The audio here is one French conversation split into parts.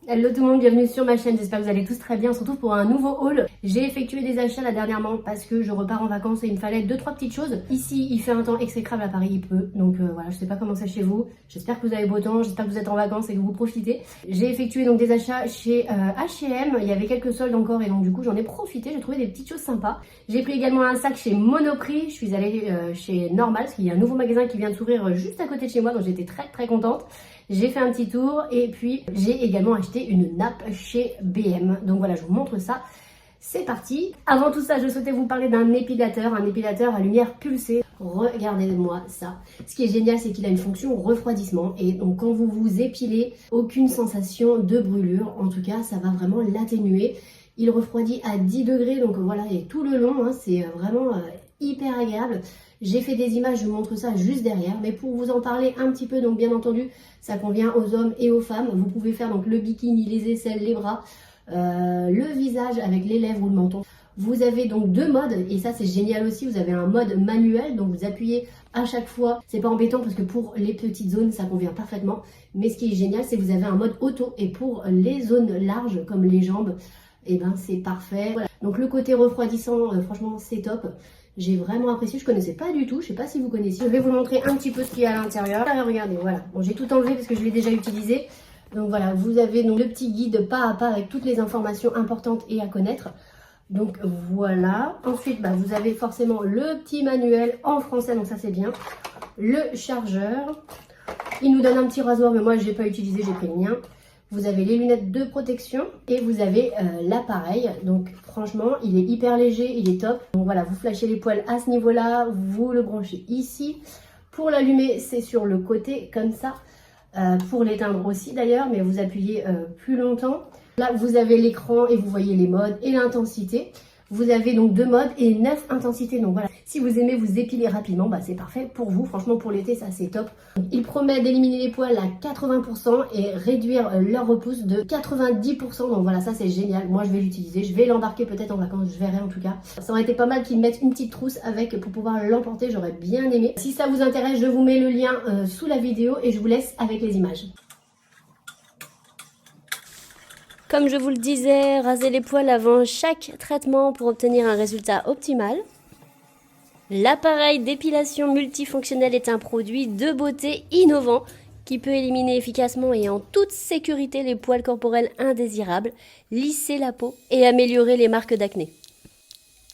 Hello tout le monde, bienvenue sur ma chaîne, j'espère que vous allez tous très bien. On se retrouve pour un nouveau haul. J'ai effectué des achats là dernièrement parce que je repars en vacances et il me fallait 2-3 petites choses. Ici il fait un temps exécrable à Paris, il pleut, donc voilà, je sais pas comment c'est chez vous. J'espère que vous avez beau temps, j'espère que vous êtes en vacances et que vous profitez. J'ai effectué donc des achats chez H&M, il y avait quelques soldes encore et donc du coup j'en ai profité, j'ai trouvé des petites choses sympas. J'ai pris également un sac chez Monoprix, je suis allée chez Normal parce qu'il y a un nouveau magasin qui vient de s'ouvrir juste à côté de chez moi, donc j'étais très contente. J'ai fait un petit tour et puis j'ai également acheté une nappe chez BM. Donc voilà, je vous montre ça. C'est parti. Avant tout ça, je souhaitais vous parler d'un épilateur à lumière pulsée. Regardez-moi ça. Ce qui est génial, c'est qu'il a une fonction refroidissement. Et donc quand vous vous épilez, aucune sensation de brûlure. En tout cas, ça va vraiment l'atténuer. Il refroidit à 10 degrés, donc voilà, et tout le long, hein, c'est vraiment hyper agréable. J'ai fait des images, je vous montre ça juste derrière, mais pour vous en parler un petit peu, donc bien entendu, ça convient aux hommes et aux femmes. Vous pouvez faire donc le bikini, les aisselles, les bras, le visage avec les lèvres ou le menton. Vous avez donc deux modes, et ça c'est génial aussi, vous avez un mode manuel, donc vous appuyez à chaque fois. C'est pas embêtant parce que pour les petites zones, ça convient parfaitement, mais ce qui est génial, c'est que vous avez un mode auto, et pour les zones larges, comme les jambes, et ben c'est parfait. Voilà. Donc le côté refroidissant, franchement c'est top. J'ai vraiment apprécié, je connaissais pas du tout, je sais pas si vous connaissiez. Je vais vous montrer un petit peu ce qu'il y a à l'intérieur. Regardez, voilà, bon, j'ai tout enlevé parce que je l'ai déjà utilisé. Donc voilà, vous avez donc le petit guide pas à pas avec toutes les informations importantes et à connaître. Donc voilà, ensuite vous avez forcément le petit manuel en français, donc ça c'est bien. Le chargeur, il nous donne un petit rasoir, mais moi je l'ai pas utilisé, j'ai pris le mien. Vous avez les lunettes de protection et vous avez l'appareil. Donc franchement, il est hyper léger, il est top. Donc voilà, vous flashez les poils à ce niveau-là, vous le branchez ici. Pour l'allumer, c'est sur le côté comme ça. Pour l'éteindre aussi d'ailleurs, mais vous appuyez plus longtemps. Là, vous avez l'écran et vous voyez les modes et l'intensité. Vous avez donc 2 modes et 9 intensités. Donc voilà, si vous aimez vous épiler rapidement, c'est parfait pour vous. Franchement, pour l'été, ça c'est top. Il promet d'éliminer les poils à 80% et réduire leur repousse de 90%. Donc voilà, ça c'est génial. Moi, je vais l'utiliser. Je vais l'embarquer peut-être en vacances. Je verrai en tout cas. Ça aurait été pas mal qu'ils mettent une petite trousse avec pour pouvoir l'emporter. J'aurais bien aimé. Si ça vous intéresse, je vous mets le lien sous la vidéo et je vous laisse avec les images. Comme je vous le disais, rasez les poils avant chaque traitement pour obtenir un résultat optimal. L'appareil d'épilation multifonctionnel est un produit de beauté innovant qui peut éliminer efficacement et en toute sécurité les poils corporels indésirables, lisser la peau et améliorer les marques d'acné.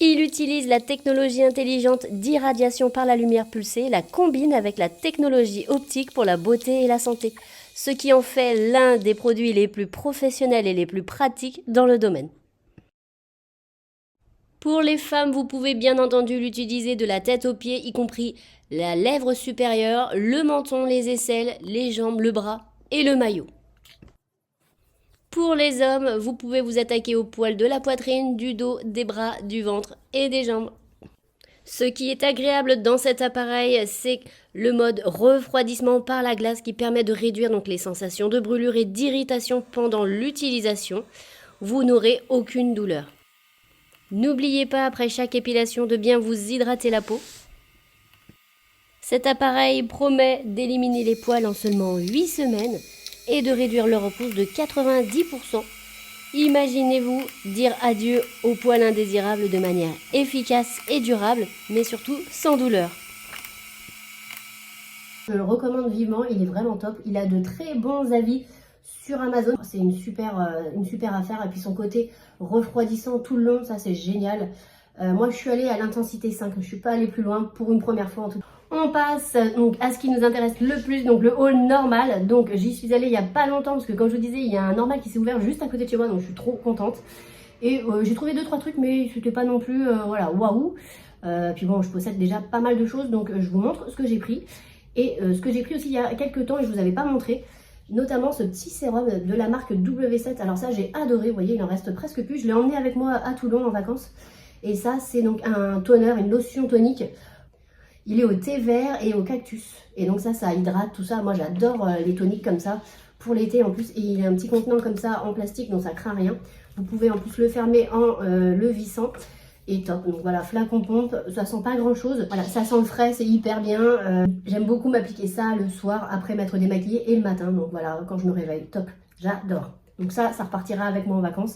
Il utilise la technologie intelligente d'irradiation par la lumière pulsée et la combine avec la technologie optique pour la beauté et la santé, ce qui en fait l'un des produits les plus professionnels et les plus pratiques dans le domaine. Pour les femmes, vous pouvez bien entendu l'utiliser de la tête aux pieds, y compris la lèvre supérieure, le menton, les aisselles, les jambes, le bras et le maillot. Pour les hommes, vous pouvez vous attaquer aux poils de la poitrine, du dos, des bras, du ventre et des jambes. Ce qui est agréable dans cet appareil, c'est le mode refroidissement par la glace qui permet de réduire donc les sensations de brûlure et d'irritation pendant l'utilisation. Vous n'aurez aucune douleur. N'oubliez pas après chaque épilation de bien vous hydrater la peau. Cet appareil promet d'éliminer les poils en seulement 8 semaines et de réduire leur repousse de 90%. Imaginez-vous dire adieu aux poils indésirables de manière efficace et durable, mais surtout sans douleur. Je le recommande vivement, il est vraiment top. Il a de très bons avis sur Amazon. C'est une super affaire. Et puis son côté refroidissant tout le long, ça c'est génial. Moi je suis allée à l'intensité 5, je suis pas allée plus loin pour une première fois en tout cas. On passe donc à ce qui nous intéresse le plus, donc le haul normal. Donc j'y suis allée il y a pas longtemps parce que comme je vous disais, il y a un normal qui s'est ouvert juste à côté de chez moi, donc je suis trop contente. Et j'ai trouvé 2-3 trucs, mais c'était pas non plus voilà, waouh. Puis bon, je possède déjà pas mal de choses, donc je vous montre ce que j'ai pris. Et ce que j'ai pris aussi il y a quelques temps et je vous avais pas montré, notamment ce petit sérum de la marque W7. Alors ça j'ai adoré, vous voyez il en reste presque plus. Je l'ai emmené avec moi à Toulon en vacances. Et ça c'est donc un toner, une lotion tonique. Il est au thé vert et au cactus. Et donc ça hydrate tout ça. Moi j'adore les toniques comme ça pour l'été en plus. Et il a un petit contenant comme ça en plastique, donc ça craint rien. Vous pouvez en plus le fermer en le vissant. Et top, donc voilà, flacon pompe, ça sent pas grand chose. Voilà, ça sent le frais, c'est hyper bien. J'aime beaucoup m'appliquer ça le soir après m'être démaquillée et le matin. Donc voilà, quand je me réveille, top, j'adore. Donc ça repartira avec moi en vacances.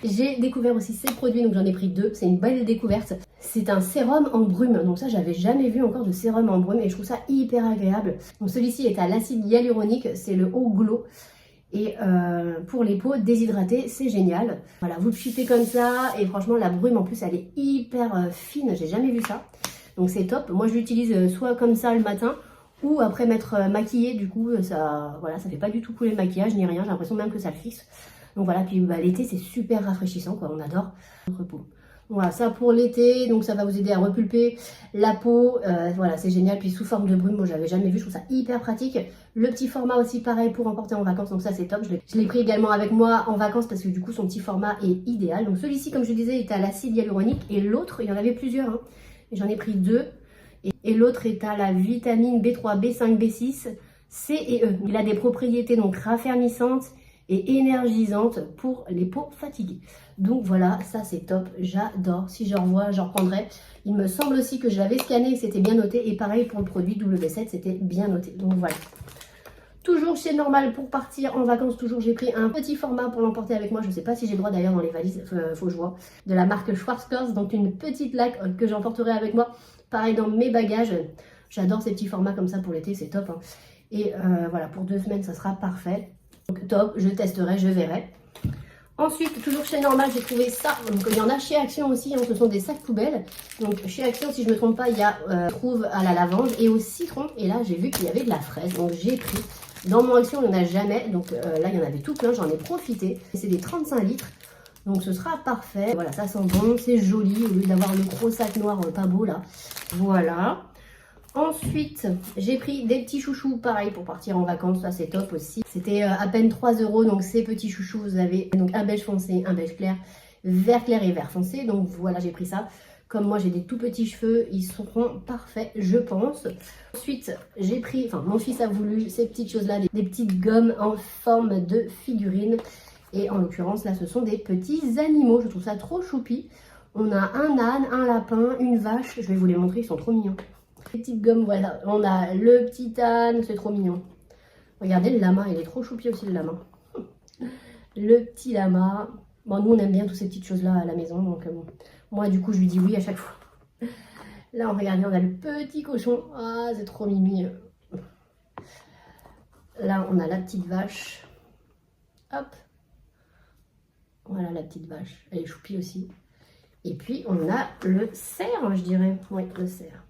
J'ai découvert aussi ces produits, donc j'en ai pris 2, c'est une belle découverte. C'est un sérum en brume, donc ça j'avais jamais vu encore de sérum en brume et je trouve ça hyper agréable. Donc celui-ci est à l'acide hyaluronique, c'est le Haut Glow. Et pour les peaux déshydratées, c'est génial. Voilà, vous le chutez comme ça et franchement la brume en plus elle est hyper fine, j'ai jamais vu ça. Donc c'est top, moi je l'utilise soit comme ça le matin ou après m'être maquillée, du coup ça, voilà, ça fait pas du tout couler le maquillage ni rien, j'ai l'impression même que ça le fixe. Donc voilà, puis bah, l'été c'est super rafraîchissant quoi, on adore notre peau. Voilà, ça pour l'été, donc ça va vous aider à repulper la peau, voilà c'est génial, puis sous forme de brume, moi j'avais jamais vu, je trouve ça hyper pratique. Le petit format aussi pareil pour emporter en vacances, donc ça c'est top, je l'ai pris également avec moi en vacances parce que du coup son petit format est idéal. Donc celui-ci comme je disais est à l'acide hyaluronique et l'autre, il y en avait plusieurs, hein. J'en ai pris 2 et l'autre est à la vitamine B3, B5, B6, C et E. Il a des propriétés donc raffermissantes et énergisante pour les peaux fatiguées. Donc voilà, ça c'est top, j'adore. Si j'en revois, j'en reprendrai. Il me semble aussi que je l'avais scanné et que c'était bien noté. Et pareil pour le produit W7, c'était bien noté. Donc voilà. Toujours chez Normal pour partir en vacances, toujours j'ai pris un petit format pour l'emporter avec moi. Je ne sais pas si j'ai le droit d'ailleurs dans les valises, faut que je vois. De la marque Schwarzkopf, donc une petite laque que j'emporterai avec moi. Pareil dans mes bagages. J'adore ces petits formats comme ça pour l'été, c'est top, hein. Et voilà, pour 2 semaines, ça sera parfait. Donc top, je testerai, je verrai. Ensuite, toujours chez Normal, j'ai trouvé ça. Donc il y en a chez Action aussi, hein, ce sont des sacs poubelles. Donc chez Action, si je ne me trompe pas, il y a trouve à la lavande et au citron. Et là, j'ai vu qu'il y avait de la fraise, donc j'ai pris. Dans mon Action, il n'y en a jamais. Donc là, il y en avait tout plein, j'en ai profité. C'est des 35 litres. Donc ce sera parfait. Voilà, ça sent bon, c'est joli, au lieu d'avoir le gros sac noir pas beau là. Voilà. Ensuite, j'ai pris des petits chouchous, pareil, pour partir en vacances, ça c'est top aussi. C'était à peine 3 €, donc ces petits chouchous, vous avez donc un beige foncé, un beige clair, vert clair et vert foncé. Donc voilà, j'ai pris ça. Comme moi j'ai des tout petits cheveux, ils seront parfaits, je pense. Ensuite, j'ai pris, enfin mon fils a voulu ces petites choses-là, des petites gommes en forme de figurine. Et en l'occurrence, là, ce sont des petits animaux, je trouve ça trop choupi. On a un âne, un lapin, une vache, je vais vous les montrer, ils sont trop mignons. Les petites gommes, voilà. On a le petit âne, c'est trop mignon. Regardez le lama, il est trop choupi aussi le lama. Le petit lama. Bon, nous on aime bien toutes ces petites choses-là à la maison. Donc bon. Moi du coup je lui dis oui à chaque fois. Là regardez, on a le petit cochon. Ah c'est trop mimi. Là on a la petite vache. Hop. Voilà la petite vache. Elle est choupi aussi. Et puis on a le cerf, je dirais. Oui, le cerf.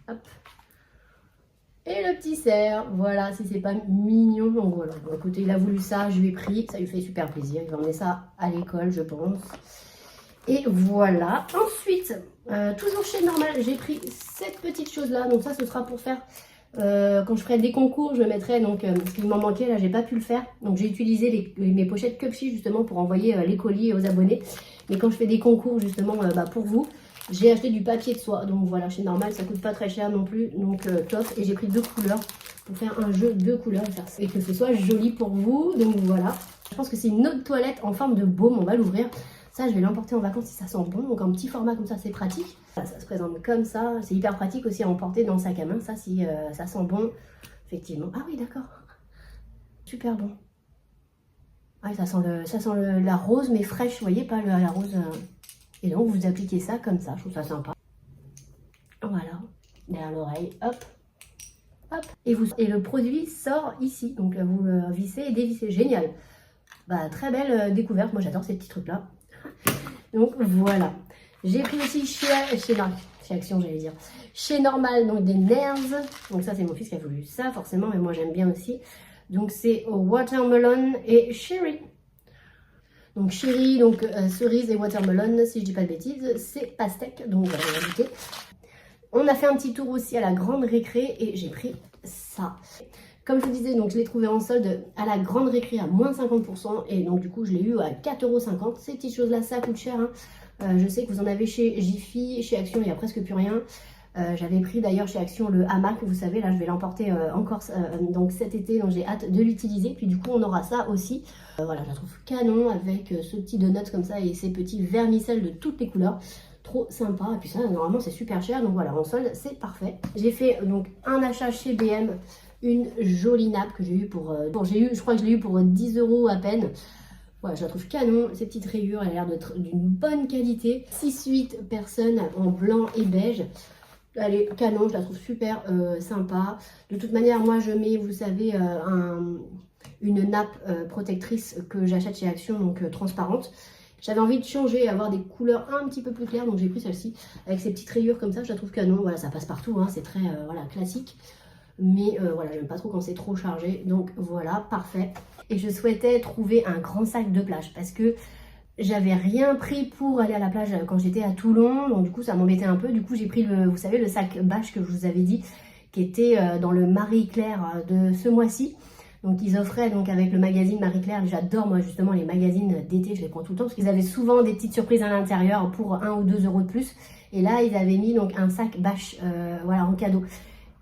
Hop. Et le petit cerf, voilà, si c'est pas mignon. Donc voilà, bon, écoutez, il a voulu ça, je lui ai pris, ça lui fait super plaisir. Il va emmener ça à l'école, je pense. Et voilà. Ensuite, toujours chez Normal, j'ai pris cette petite chose-là. Donc ça, ce sera pour faire, quand je ferai des concours, je mettrai, donc, ce qu'il m'en manquait, là, j'ai pas pu le faire. Donc j'ai utilisé mes pochettes Cupsy, justement, pour envoyer les colis aux abonnés. Mais quand je fais des concours, justement, pour vous, j'ai acheté du papier de soie, donc voilà, chez Normal, ça coûte pas très cher non plus, donc top. Et j'ai pris 2 couleurs pour faire un jeu de couleurs et que ce soit joli pour vous, donc voilà. Je pense que c'est une autre toilette en forme de baume, on va l'ouvrir. Ça, je vais l'emporter en vacances si ça sent bon, donc en petit format comme ça, c'est pratique. Voilà, ça se présente comme ça, c'est hyper pratique aussi à emporter dans le sac à main, ça, si ça sent bon, effectivement. Ah oui, d'accord, super bon. Ah, ça sent la rose, mais fraîche, vous voyez, pas la rose... Et donc, vous appliquez ça comme ça, je trouve ça sympa. Voilà, derrière l'oreille, hop, hop. Et le produit sort ici, donc vous le vissez et dévissez, génial. Bah, très belle découverte, moi j'adore ces petits trucs-là. Donc voilà. J'ai pris aussi chez Action, j'allais dire. Chez Normal, donc des Nerds. Donc ça, c'est mon fils qui a voulu ça, forcément, mais moi j'aime bien aussi. Donc c'est au watermelon et cherry. Donc cherry, donc cerise et watermelon, si je dis pas de bêtises, c'est pastèque, donc voilà, on va goûter. On a fait un petit tour aussi à la grande récré et j'ai pris ça. Comme je vous disais, donc je l'ai trouvé en solde à la grande récré à moins 50% et donc du coup je l'ai eu à 4,50 €. Ces petites choses là, ça coûte cher, hein. Je sais que vous en avez chez Jiffy, chez Action il n'y a presque plus rien. J'avais pris d'ailleurs chez Action le hamac, vous savez, là je vais l'emporter encore donc cet été, donc j'ai hâte de l'utiliser. Puis du coup on aura ça aussi. Voilà, je la trouve canon avec ce petit donut comme ça et ces petits vermicelles de toutes les couleurs. Trop sympa. Et puis ça, normalement c'est super cher, donc voilà, en solde c'est parfait. J'ai fait donc un achat chez BM, une jolie nappe que j'ai eu je crois que je l'ai eu pour 10 € à peine. Voilà, je la trouve canon, ces petites rayures, elle a l'air d'être d'une bonne qualité. 6-8 personnes en blanc et beige. Elle est canon, je la trouve super sympa. De toute manière, moi je mets, vous savez, une nappe protectrice que j'achète chez Action, donc transparente. J'avais envie de changer, avoir des couleurs un petit peu plus claires, donc j'ai pris celle-ci. Avec ces petites rayures comme ça, je la trouve canon. Voilà, ça passe partout, hein, c'est très voilà, classique. Mais voilà, j'aime pas trop quand c'est trop chargé. Donc voilà, parfait. Et je souhaitais trouver un grand sac de plage parce que j'avais rien pris pour aller à la plage quand j'étais à Toulon. Donc du coup, ça m'embêtait un peu. Du coup, j'ai pris vous savez, le sac bâche que je vous avais dit, qui était dans le Marie-Claire de ce mois-ci. Donc ils offraient donc avec le magazine Marie-Claire. J'adore moi justement les magazines d'été, je les prends tout le temps parce qu'ils avaient souvent des petites surprises à l'intérieur pour 1 ou 2 € de plus. Et là, ils avaient mis donc un sac bâche voilà, en cadeau.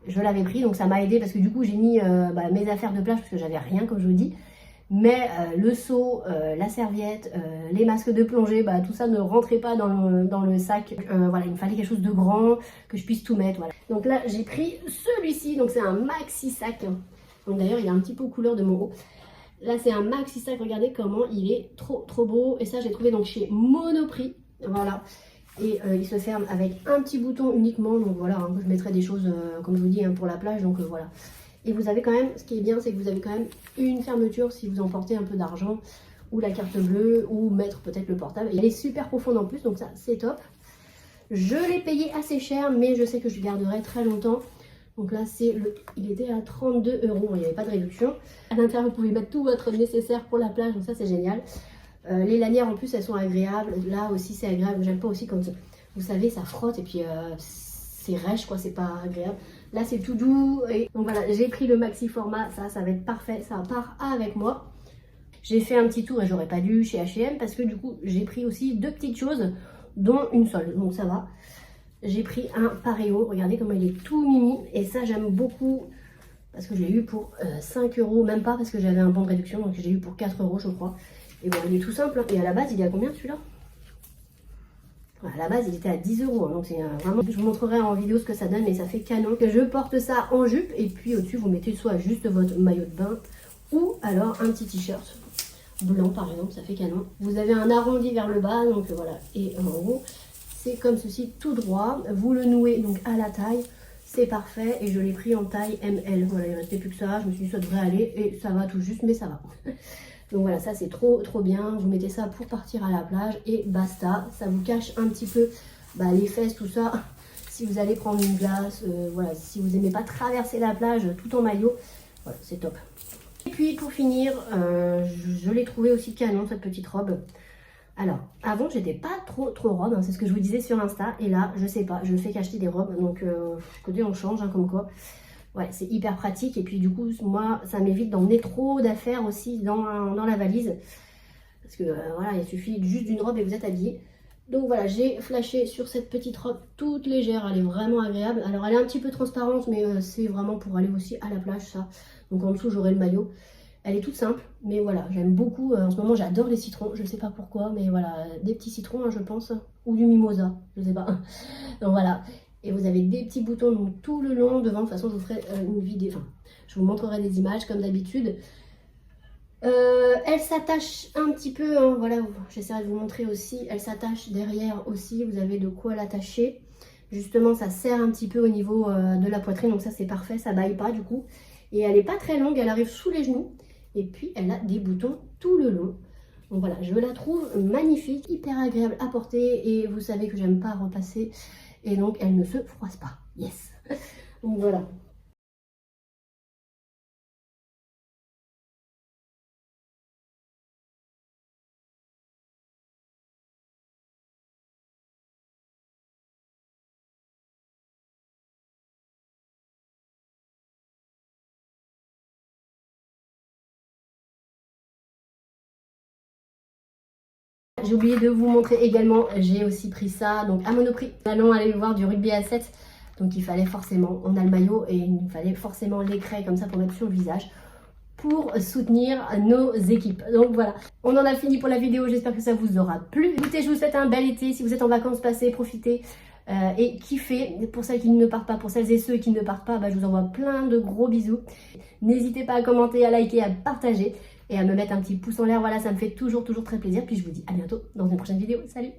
Je l'avais pris, donc ça m'a aidé parce que du coup j'ai mis mes affaires de plage parce que j'avais rien comme je vous dis. Mais le seau, la serviette, les masques de plongée, tout ça ne rentrait pas dans le sac. Voilà, il me fallait quelque chose de grand, que je puisse tout mettre. Voilà. Donc là j'ai pris celui-ci, donc c'est un maxi sac. Donc d'ailleurs il est un petit peu aux couleurs de mon haut. Là c'est un maxi sac, regardez comment il est trop beau. Et ça j'ai trouvé donc chez Monoprix. Voilà. Et il se ferme avec un petit bouton uniquement. Donc voilà, hein, je mettrai des choses comme je vous dis hein, pour la plage. Donc voilà. Et vous avez quand même, ce qui est bien, c'est que vous avez quand même une fermeture si vous emportez un peu d'argent ou la carte bleue ou mettre peut-être le portable. Et elle est super profonde en plus, donc ça c'est top. Je l'ai payé assez cher, mais je sais que je garderai très longtemps. Donc là, il était à 32 €, il n'y avait pas de réduction. À l'intérieur, vous pouvez mettre tout votre nécessaire pour la plage, donc ça c'est génial. Les lanières en plus, elles sont agréables. Là aussi c'est agréable, j'aime pas aussi quand, vous savez, ça frotte et puis c'est rêche quoi, c'est pas agréable. Là c'est tout doux. Et donc voilà, j'ai pris le maxi format, ça va être parfait, ça part avec moi. J'ai fait un petit tour et j'aurais pas dû chez H&M parce que du coup j'ai pris aussi 2 petites choses dont une seule, donc ça va. J'ai pris un pareo, regardez comment il est tout mini et ça j'aime beaucoup parce que je l'ai eu pour 5 €, même pas parce que j'avais un bon de réduction, donc j'ai eu pour 4 € je crois. Et bon, il est tout simple, et à la base il est à combien celui-là? À la base il était à 10 €, hein, donc c'est vraiment, je vous montrerai en vidéo ce que ça donne, mais ça fait canon. Je porte ça en jupe et puis au-dessus vous mettez soit juste votre maillot de bain ou alors un petit t-shirt blanc par exemple, ça fait canon. Vous avez un arrondi vers le bas, donc voilà, et en haut c'est comme ceci tout droit. Vous le nouez donc à la taille, c'est parfait, et je l'ai pris en taille ML. Voilà, il ne restait plus que ça, je me suis dit ça devrait aller et ça va tout juste, mais ça va. Donc voilà, ça c'est trop bien. Vous mettez ça pour partir à la plage et basta. Ça vous cache un petit peu les fesses, tout ça. Si vous allez prendre une glace, voilà, si vous n'aimez pas traverser la plage tout en maillot, voilà, c'est top. Et puis pour finir, je l'ai trouvé aussi canon cette petite robe. Alors, avant j'étais pas trop robe, hein, c'est ce que je vous disais sur Insta. Et là, je sais pas, je ne fais qu'acheter des robes. Donc, écoutez, on change, hein, comme quoi. Ouais, c'est hyper pratique et puis du coup, moi, ça m'évite d'emmener trop d'affaires aussi dans la valise. Parce que voilà, il suffit juste d'une robe et vous êtes habillé. Donc voilà, j'ai flashé sur cette petite robe toute légère, elle est vraiment agréable. Alors elle est un petit peu transparente, mais c'est vraiment pour aller aussi à la plage ça. Donc en dessous, j'aurai le maillot. Elle est toute simple, mais voilà, j'aime beaucoup. En ce moment, j'adore les citrons, je sais pas pourquoi, mais voilà, des petits citrons, hein, je pense, ou du mimosa, je sais pas. Donc voilà. Et vous avez des petits boutons donc, tout le long devant. De toute façon, je vous ferai une vidéo, enfin, je vous montrerai des images comme d'habitude. Elle s'attache un petit peu, hein, voilà, j'essaierai de vous montrer aussi. Elle s'attache derrière aussi, vous avez de quoi l'attacher. Justement, ça serre un petit peu au niveau de la poitrine, donc ça c'est parfait, ça baille pas du coup. Et elle n'est pas très longue, elle arrive sous les genoux. Et puis, elle a des boutons tout le long. Donc voilà, je la trouve magnifique, hyper agréable à porter. Et vous savez que j'aime pas repasser. Et donc, elle ne se froisse pas. Yes. Donc voilà. J'ai oublié de vous montrer également, j'ai aussi pris ça donc à Monoprix. Nous allons aller voir du rugby à 7. Donc il fallait forcément, on a le maillot et il fallait forcément l'écrai comme ça pour mettre sur le visage, pour soutenir nos équipes. Donc voilà, on en a fini pour la vidéo, j'espère que ça vous aura plu. Écoutez, je vous souhaite un bel été, si vous êtes en vacances, passez, profitez et kiffez. Pour celles qui ne partent pas, pour celles et ceux qui ne partent pas, je vous envoie plein de gros bisous. N'hésitez pas à commenter, à liker, à partager. et à me mettre un petit pouce en l'air. Voilà, ça me fait toujours très plaisir. Puis je vous dis à bientôt dans une prochaine vidéo. Salut!